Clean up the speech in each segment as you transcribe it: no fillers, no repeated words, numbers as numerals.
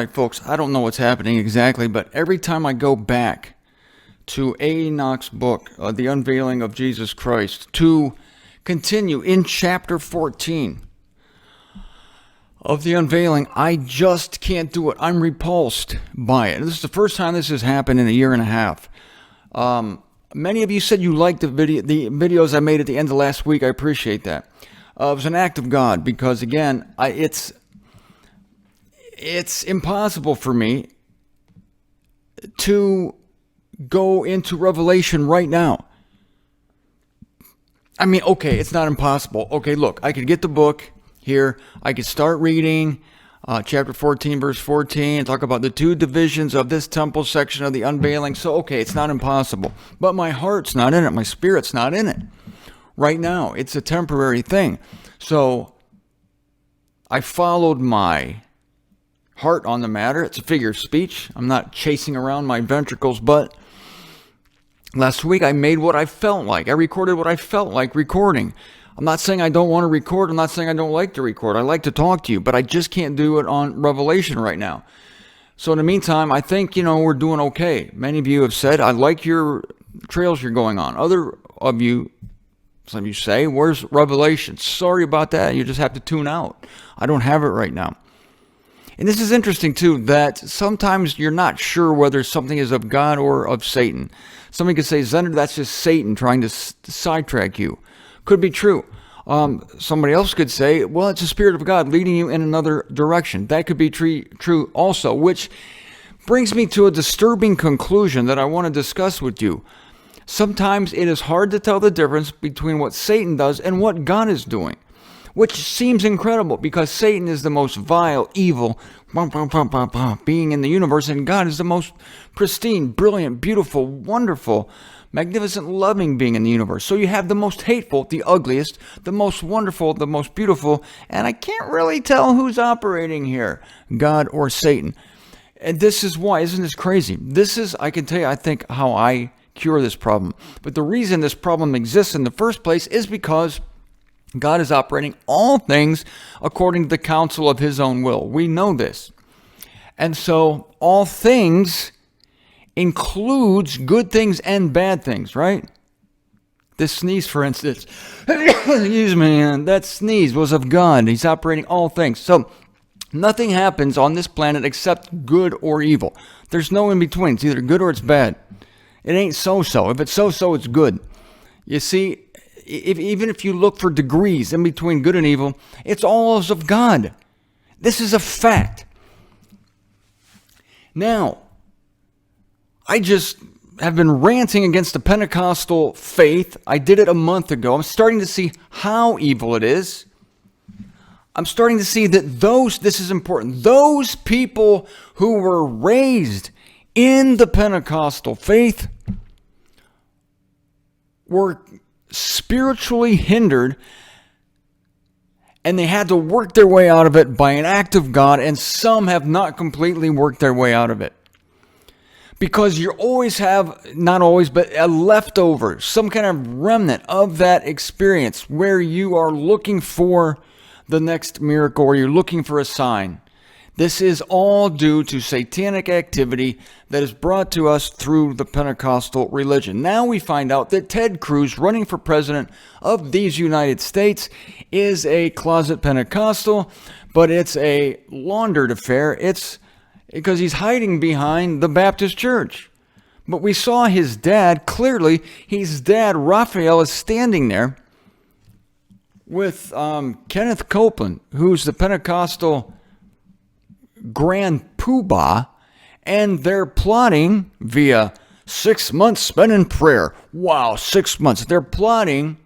right, folks, I don't know what's happening exactly, but every time I go back to A. Enoch's book, The Unveiling of Jesus Christ, to continue in chapter 14 of The Unveiling, I just can't do it. I'm repulsed by it. This is the first time this has happened in a year and a half. Many of you said you liked the videos I made at the end of last week. I appreciate that. It was an act of God because, again, it's impossible for me to go into Revelation right now. I mean, okay, it's not impossible. Okay, look, I could get the book here. I could start reading chapter 14, verse 14, and talk about the two divisions of this temple section of the unveiling. So, okay, it's not impossible. But my heart's not in it. My spirit's not in it right now. It's a temporary thing. So, I followed my heart on the matter. It's a figure of speech. I'm not chasing around my ventricles, but last week I made what I felt like. I recorded what I felt like recording. I'm not saying I don't want to record. I'm not saying I don't like to record. I like to talk to you, but I just can't do it on Revelation right now. So in the meantime, I think, we're doing okay. Many of you have said, I like your trails you're going on. Other of you, some of you say, where's Revelation? Sorry about that. You just have to tune out. I don't have it right now. And this is interesting, too, that sometimes you're not sure whether something is of God or of Satan. Somebody could say, Zender, that's just Satan trying to sidetrack you. Could be true. Somebody else could say, well, it's the Spirit of God leading you in another direction. That could be true also, which brings me to a disturbing conclusion that I want to discuss with you. Sometimes it is hard to tell the difference between what Satan does and what God is doing, which seems incredible because Satan is the most vile, evil being in the universe, and God is the most pristine, brilliant, beautiful, wonderful, magnificent, loving being in the universe. So you have the most hateful, the ugliest, the most wonderful, the most beautiful, and I can't really tell who's operating here, God or Satan. And this is why, isn't this crazy? This is, I can tell you, I think, how I cure this problem. But the reason this problem exists in the first place is because God is operating all things according to the counsel of his own will. We know this. And so all things includes good things and bad things, right? This sneeze, for instance, excuse me, that sneeze was of God. He's operating all things. So nothing happens on this planet except good or evil. There's no in between. It's either good or it's bad. It ain't so-so. If it's so-so, it's good. You see, even if you look for degrees in between good and evil, it's all of God. This is a fact. Now, I just have been ranting against the Pentecostal faith. I did it a month ago. I'm starting to see how evil it is. I'm starting to see that this is important, those people who were raised in the Pentecostal faith were spiritually hindered, and they had to work their way out of it by an act of God, and some have not completely worked their way out of it. Because you always have, not always, but a leftover, some kind of remnant of that experience where you are looking for the next miracle or you're looking for a sign. This is all due to satanic activity that is brought to us through the Pentecostal religion. Now we find out that Ted Cruz, running for president of these United States, is a closet Pentecostal, but it's a laundered affair. It's because he's hiding behind the Baptist Church. But we saw his dad, clearly, his dad, Raphael, is standing there with Kenneth Copeland, who's the Pentecostal Grand Poobah, and they're plotting via 6 months spent in prayer. Wow, 6 months. They're plotting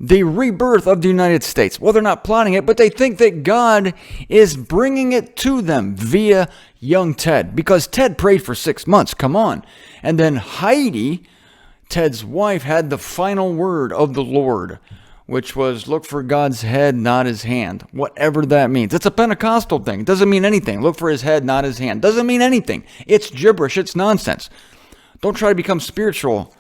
the rebirth of the United States. Well, they're not plotting it, but they think that God is bringing it to them via young Ted, because Ted prayed for 6 months. Come on. And then Heidi, Ted's wife, had the final word of the Lord, which was look for God's head, not his hand. Whatever that means. It's a Pentecostal thing. It doesn't mean anything. Look for his head, not his hand. Doesn't mean anything. It's gibberish. It's nonsense. Don't try to become spiritual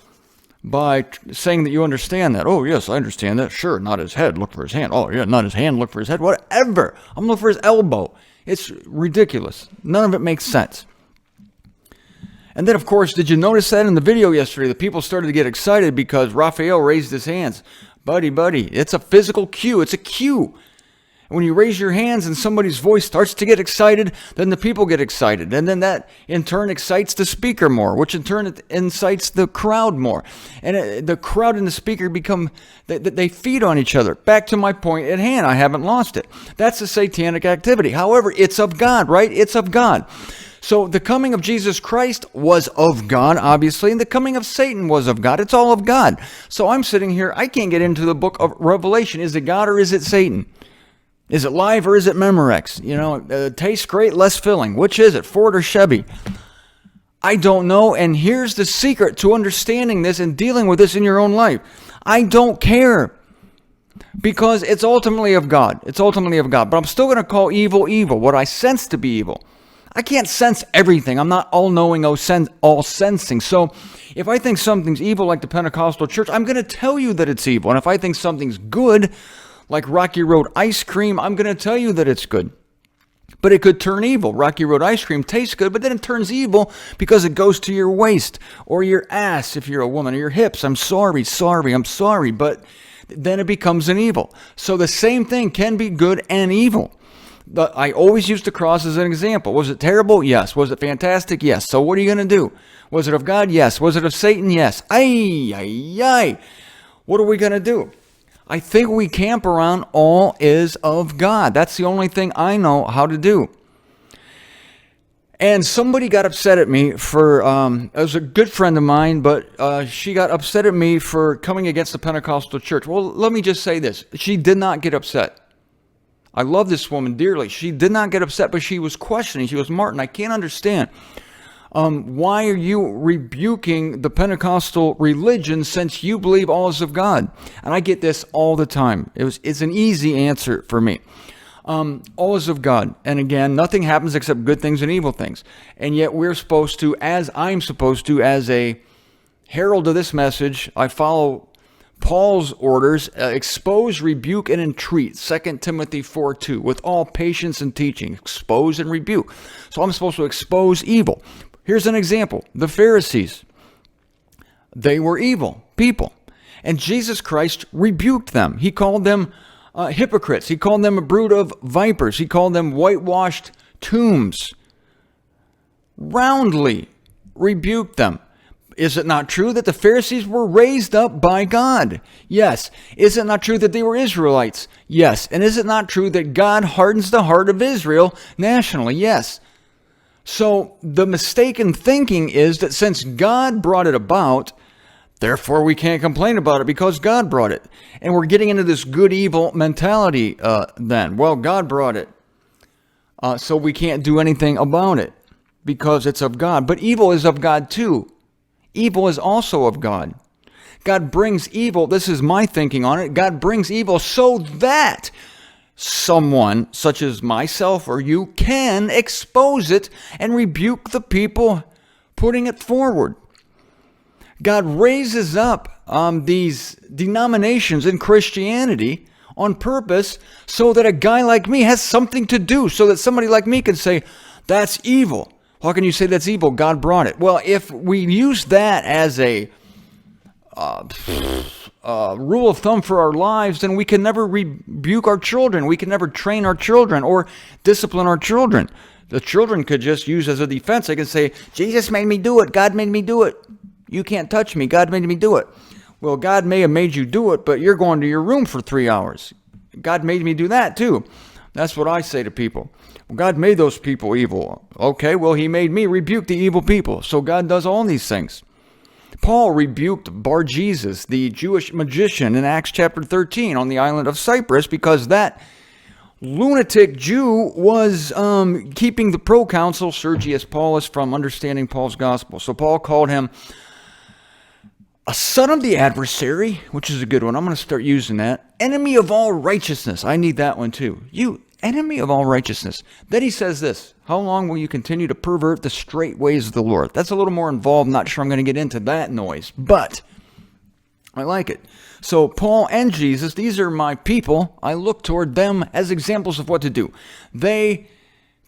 by saying that you understand that. Oh, yes, I understand that. Sure, not his head. Look for his hand. Oh, yeah, not his hand. Look for his head. Whatever. I'm looking for his elbow. It's ridiculous. None of it makes sense. And then, of course, did you notice that in the video yesterday? The people started to get excited because Raphael raised his hands. Buddy, it's a physical cue. It's a cue. When you raise your hands and somebody's voice starts to get excited, then the people get excited. And then that, in turn, excites the speaker more, which in turn incites the crowd more. And the crowd and the speaker they feed on each other. Back to my point at hand. I haven't lost it. That's a satanic activity. However, it's of God, right? It's of God. So the coming of Jesus Christ was of God, obviously, and the coming of Satan was of God. It's all of God. So I'm sitting here, I can't get into the book of Revelation. Is it God or is it Satan? Is it live or is it Memorex? Tastes great, less filling. Which is it, Ford or Chevy? I don't know, and here's the secret to understanding this and dealing with this in your own life. I don't care. Because it's ultimately of God. It's ultimately of God. But I'm still going to call evil, evil, what I sense to be evil. I can't sense everything. I'm not all-knowing, all-sensing. So if I think something's evil like the Pentecostal church, I'm going to tell you that it's evil. And if I think something's good, like Rocky Road ice cream, I'm going to tell you that it's good. But it could turn evil. Rocky Road ice cream tastes good, but then it turns evil because it goes to your waist or your ass if you're a woman, or your hips. I'm sorry. But then it becomes an evil. So the same thing can be good and evil. I always use the cross as an example. Was it terrible? Yes. Was it fantastic? Yes. So what are you going to do? Was it of God? Yes. Was it of Satan? Yes. What are we going to do? I think we camp around all is of God. That's the only thing I know how to do. And somebody got upset at me for, it was a good friend of mine, but she got upset at me for coming against the Pentecostal church. Well, let me just say this. She did not get upset. I love this woman dearly. She did not get upset, but she was questioning. She goes, Martin, I can't understand. Why are you rebuking the Pentecostal religion since you believe all is of God? And I get this all the time. It's an easy answer for me. All is of God. And again, nothing happens except good things and evil things. And yet we're supposed to, as I'm supposed to, as a herald of this message, I follow Paul's orders, expose, rebuke, and entreat, 2 Timothy 4:2, with all patience and teaching, expose and rebuke. So I'm supposed to expose evil. Here's an example. The Pharisees, they were evil people, and Jesus Christ rebuked them. He called them hypocrites. He called them a brood of vipers. He called them whitewashed tombs. Roundly rebuked them. Is it not true that the Pharisees were raised up by God? Yes. Is it not true that they were Israelites? Yes. And is it not true that God hardens the heart of Israel nationally? Yes. So the mistaken thinking is that since God brought it about, therefore we can't complain about it because God brought it. And we're getting into this good-evil mentality then. Well, God brought it, so we can't do anything about it because it's of God. But evil is of God too. Evil is also of God. God brings evil, this is my thinking on it, God brings evil so that someone, such as myself or you, can expose it and rebuke the people putting it forward. God raises up these denominations in Christianity on purpose so that a guy like me has something to do, so that somebody like me can say, that's evil. How can you say that's evil? God brought it. Well, if we use that as a rule of thumb for our lives, then we can never rebuke our children. We can never train our children or discipline our children. The children could just use as a defense. They can say, Jesus made me do it. God made me do it. You can't touch me. God made me do it. Well, God may have made you do it, but you're going to your room for 3 hours. God made me do that too. That's what I say to people. Well, God made those people evil. Okay, well, he made me rebuke the evil people. So God does all these things. Paul rebuked Bar-Jesus, the Jewish magician, in Acts chapter 13 on the island of Cyprus because that lunatic Jew was keeping the proconsul, Sergius Paulus, from understanding Paul's gospel. So Paul called him a son of the adversary, which is a good one. I'm going to start using that. Enemy of all righteousness. I need that one too. You enemy of all righteousness. Then he says this, how long will you continue to pervert the straight ways of the Lord? That's a little more involved. Not sure I'm going to get into that noise, but I like it. So Paul and Jesus, these are my people. I look toward them as examples of what to do. They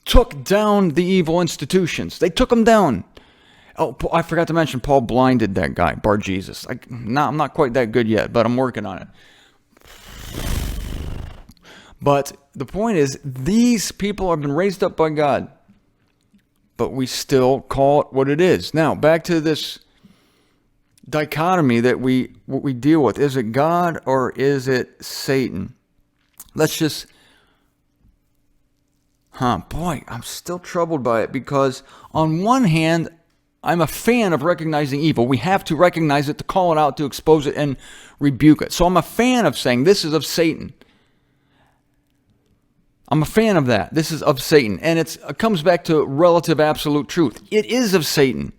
took down the evil institutions. They took them down. Oh, I forgot to mention, Paul blinded that guy, Bar Jesus. I'm not quite that good yet, but I'm working on it. But the point is, these people have been raised up by God, but we still call it what it is. Now, back to this dichotomy that we deal with. Is it God or is it Satan? Let's just... Boy, I'm still troubled by it, because on one hand, I'm a fan of recognizing evil. We have to recognize it, to call it out, to expose it, and rebuke it. So I'm a fan of saying this is of Satan. I'm a fan of that. This is of Satan. And it comes back to relative absolute truth. It is of Satan,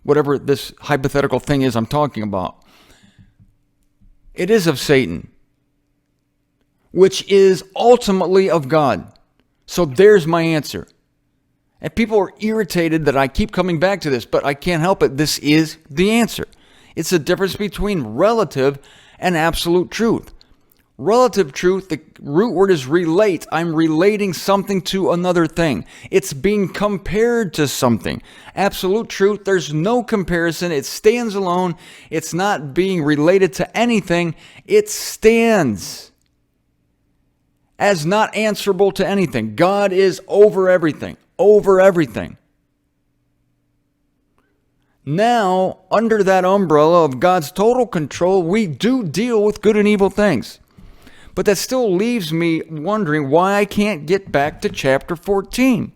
whatever this hypothetical thing is I'm talking about. It is of Satan, which is ultimately of God. So there's my answer. And people are irritated that I keep coming back to this, but I can't help it. This is the answer. It's the difference between relative and absolute truth. Relative truth, the root word is relate. I'm relating something to another thing. It's being compared to something. Absolute truth, there's no comparison. It stands alone. It's not being related to anything. It stands as not answerable to anything. God is over everything. Over everything. Now, under that umbrella of God's total control, we do deal with good and evil things. But that still leaves me wondering why I can't get back to chapter 14.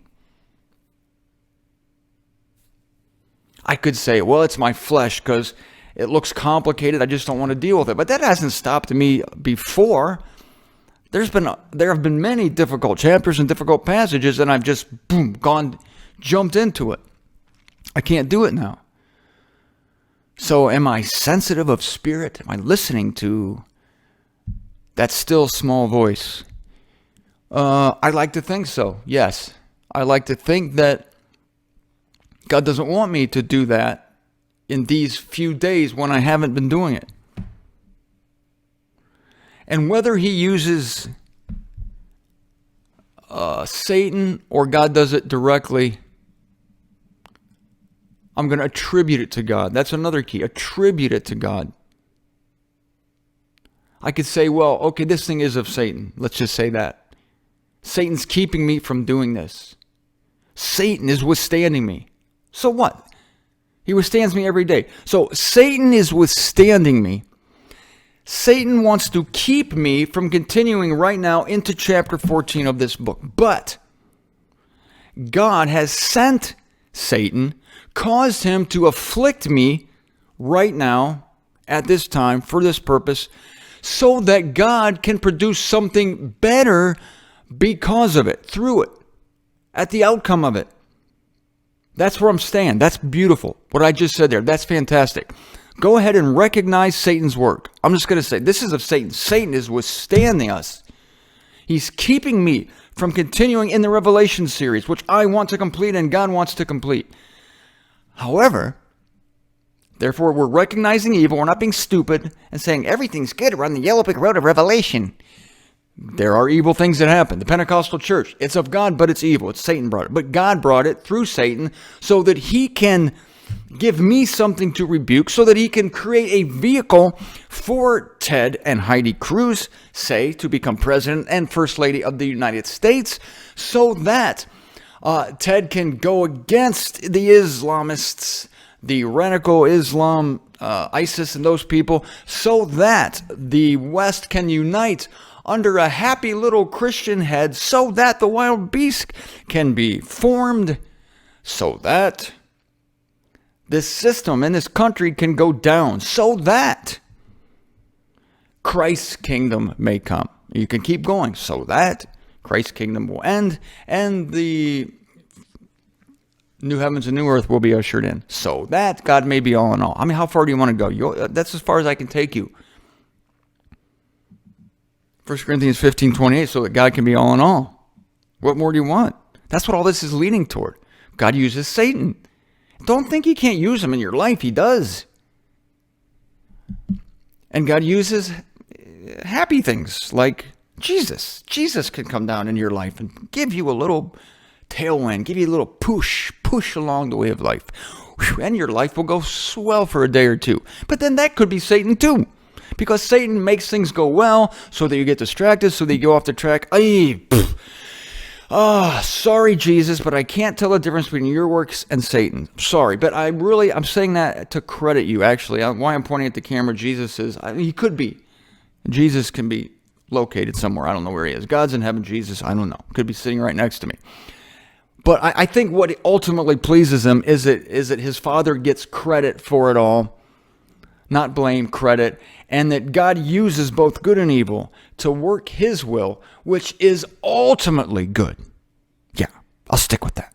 I could say, well, it's my flesh because it looks complicated. I just don't want to deal with it. But that hasn't stopped me before. There have been many difficult chapters and difficult passages, and I've just jumped into it. I can't do it now. So am I sensitive of spirit? Am I listening to that still small voice? I like to think so, yes. I like to think that God doesn't want me to do that in these few days when I haven't been doing it. And whether he uses Satan or God does it directly, I'm going to attribute it to God. That's another key. Attribute it to God. I could say, well, okay, this thing is of Satan. Let's just say that. Satan's keeping me from doing this. Satan is withstanding me. So what? He withstands me every day. So Satan is withstanding me. Satan wants to keep me from continuing right now into chapter 14 of this book. But God has sent Satan, caused him to afflict me right now, at this time, for this purpose, so that God can produce something better because of it, through it, at the outcome of it. That's where I'm staying. That's beautiful. What I just said there, that's fantastic. Go ahead and recognize Satan's work. I'm just going to say, this is of Satan. Satan is withstanding us. He's keeping me from continuing in the Revelation series, which I want to complete and God wants to complete. However, therefore, we're recognizing evil. We're not being stupid and saying everything's good. We're on the yellow brick road of Revelation. There are evil things that happen. The Pentecostal church, it's of God, but it's evil. It's Satan brought it. But God brought it through Satan so that he can give me something to rebuke, so that he can create a vehicle for Ted and Heidi Cruz, say, to become president and first lady of the United States, so that Ted can go against the Islamists, the radical Islam, ISIS and those people, so that the West can unite under a happy little Christian head, so that the wild beast can be formed, so that this system in this country can go down, so that Christ's kingdom may come. You can keep going, so that Christ's kingdom will end and the new heavens and new earth will be ushered in, so that God may be all in all. I mean, how far do you want to go? That's as far as I can take you. 1 Corinthians 15:28, so that God can be all in all. What more do you want? That's what all this is leading toward. God uses Satan. Don't think he can't use him in your life. He does. And God uses happy things like Jesus. Jesus can come down in your life and give you a little tailwind, give you a little push along the way of life. Whew, and your life will go swell for a day or two. But then that could be Satan too. Because Satan makes things go well so that you get distracted, so that you go off the track. Sorry, Jesus, but I can't tell the difference between your works and Satan. Sorry, but I'm saying that to credit you, actually. Why I'm pointing at the camera, Jesus is, he could be. Jesus can be located somewhere. I don't know where he is. God's in heaven, Jesus, I don't know. Could be sitting right next to me. But I think what ultimately pleases him is that his Father gets credit for it all. Not blame, credit, and that God uses both good and evil to work his will, which is ultimately good. Yeah, I'll stick with that.